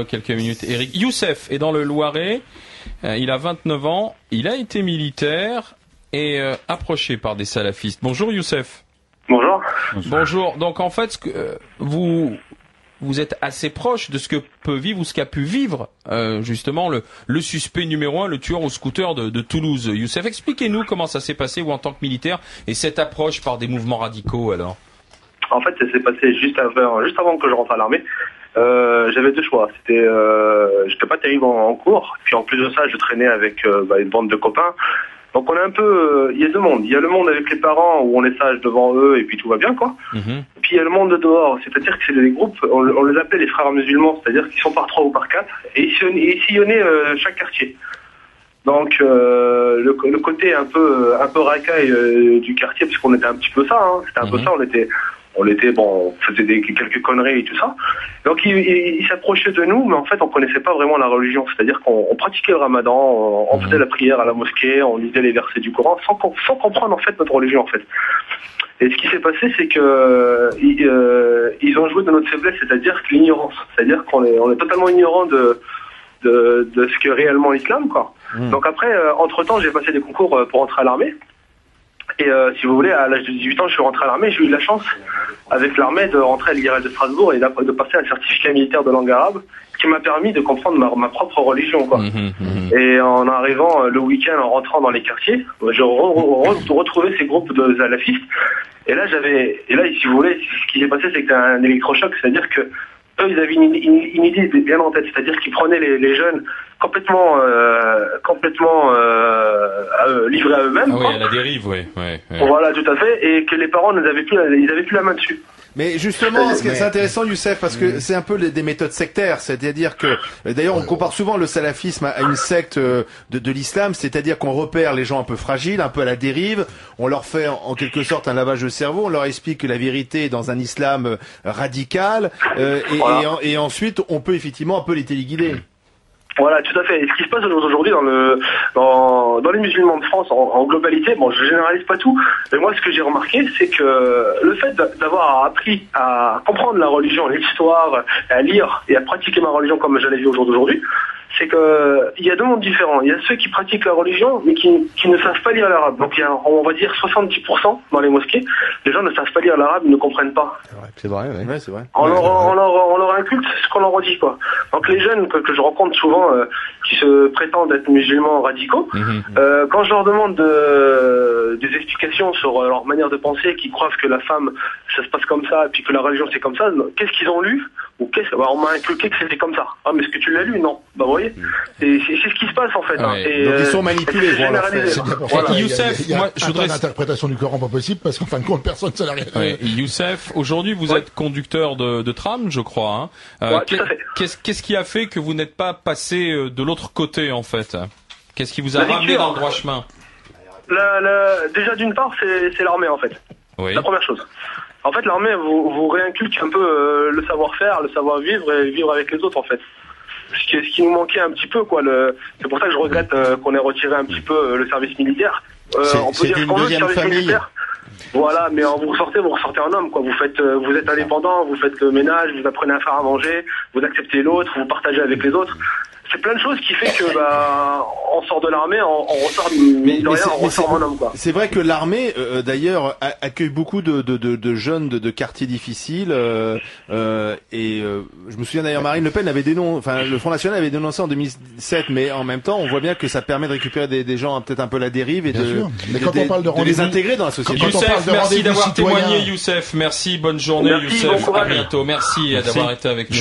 quelques minutes, Eric. Youssef est dans le Loiret. Il a 29 ans. Il a été militaire et approché par des salafistes. Bonjour Youssef. Bonjour. Bonjour. Donc en fait, vous êtes assez proche de ce que peut vivre ou ce qu'a pu vivre justement le suspect numéro 1, le tueur au scooter de Toulouse. Youssef, expliquez-nous comment ça s'est passé, vous en tant que militaire, et cette approche par des mouvements radicaux alors. En fait, ça s'est passé juste avant que je rentre à l'armée. J'avais deux choix. J'étais pas terrible en cours. Puis en plus de ça, je traînais avec une bande de copains. Donc on est un peu, il y a deux mondes. Il y a le monde avec les parents où on est sage devant eux et puis tout va bien quoi. Et puis il y a le monde de dehors. C'est-à-dire que c'est des groupes, on les appelle les frères musulmans. C'est-à-dire qu'ils sont par 3 ou par 4 et ils sillonnaient chaque quartier. Donc le côté un peu racaille du quartier, parce qu'on était un petit peu ça. C'était un peu ça. On faisait quelques conneries et tout ça. Donc ils s'approchaient de nous, mais en fait on connaissait pas vraiment la religion. C'est-à-dire qu'on pratiquait le ramadan, on faisait la prière à la mosquée, on lisait les versets du Coran, sans comprendre en fait notre religion en fait. Et ce qui s'est passé, c'est que ils ont joué de notre faiblesse, c'est-à-dire que l'ignorance. C'est-à-dire qu'on est totalement ignorant de ce qu'est réellement l'islam, quoi. Donc après, entre-temps, j'ai passé des concours pour entrer à l'armée. Et si vous voulez, à l'âge de 18 ans, je suis rentré à l'armée. J'ai eu de la chance, avec l'armée, de rentrer à l'IRL de Strasbourg et de passer un certificat militaire de langue arabe, qui m'a permis de comprendre ma propre religion, quoi. Et en arrivant le week-end, en rentrant dans les quartiers, je retrouvais ces groupes de salafistes. Et là, si vous voulez, ce qui s'est passé, c'est que c'était un électrochoc, c'est-à-dire que eux, ils avaient une idée bien en tête, c'est-à-dire qu'ils prenaient les jeunes complètement livrés à eux-mêmes. Ah oui, à la dérive, oui. Voilà, tout à fait, et que les parents ils avaient plus la main dessus. Mais justement, c'est intéressant, Youssef, parce que c'est un peu des méthodes sectaires, c'est-à-dire que, d'ailleurs, on compare souvent le salafisme à une secte de l'islam, c'est-à-dire qu'on repère les gens un peu fragiles, un peu à la dérive, on leur fait en quelque sorte un lavage de cerveau, on leur explique que la vérité est dans un islam radical, et ensuite on peut effectivement un peu les téléguider. Voilà, tout à fait. Et ce qui se passe aujourd'hui dans les musulmans de France en globalité, bon, je généralise pas tout, mais moi, ce que j'ai remarqué, c'est que le fait d'avoir appris à comprendre la religion, l'histoire, à lire et à pratiquer ma religion comme je l'ai vu au jour d'aujourd'hui, c'est que il y a deux mondes différents. Il y a ceux qui pratiquent la religion, mais qui ne savent pas lire l'arabe. Donc il y a, on va dire 70% dans les mosquées, les gens ne savent pas lire l'arabe, ils ne comprennent pas. C'est vrai, ouais, c'est vrai. On leur inculque ce qu'on leur dit, quoi. Donc les jeunes que je rencontre souvent, qui se prétendent être musulmans radicaux, quand je leur demande des explications sur leur manière de penser, qui croient que la femme, ça se passe comme ça, et puis que la religion c'est comme ça, qu'est-ce qu'ils ont lu? Ou on m'a inculqué que c'était comme ça. Ah, mais est-ce que tu l'as lu? Non. Bah, vous voyez, c'est ce qui se passe en fait. Ouais. Et donc ils sont manipulés. C'est bien pour ça. Voilà. Youssef, moi, je voudrais une interprétation du Coran pas possible parce qu'en fin de compte, personne ne sait rien. Ouais. Youssef, aujourd'hui, vous êtes conducteur de tram, je crois. Ouais, tout à fait. Qu'est-ce qui a fait que vous n'êtes pas passé de l'autre côté, en fait? Qu'est-ce qui vous a ramené dans le droit chemin? Déjà, d'une part, c'est l'armée, en fait. Oui. La première chose. En fait, l'armée vous réinculque un peu le savoir-faire, le savoir-vivre et vivre avec les autres, en fait. Ce qui nous manquait un petit peu, quoi. C'est pour ça que je regrette qu'on ait retiré un petit peu le service militaire. On peut dire ce qu'on veut, le service militaire. Voilà, mais vous ressortez un homme, quoi. Vous êtes indépendant, vous faites le ménage, vous apprenez à faire à manger, vous acceptez l'autre, vous partagez avec les autres. C'est plein de choses qui fait que on sort de l'armée, on ressort on ressort en homme, quoi. C'est vrai que l'armée d'ailleurs accueille beaucoup de jeunes de quartiers difficiles je me souviens d'ailleurs Marine Le Pen avait le Front National avait dénoncé en 2007, mais en même temps on voit bien que ça permet de récupérer des gens peut-être un peu à la dérive et de les intégrer dans la société. Youssef, merci d'avoir témoigné. Youssef, merci, bonne journée. Merci, Youssef, bon à bientôt. Merci d'avoir été avec nous.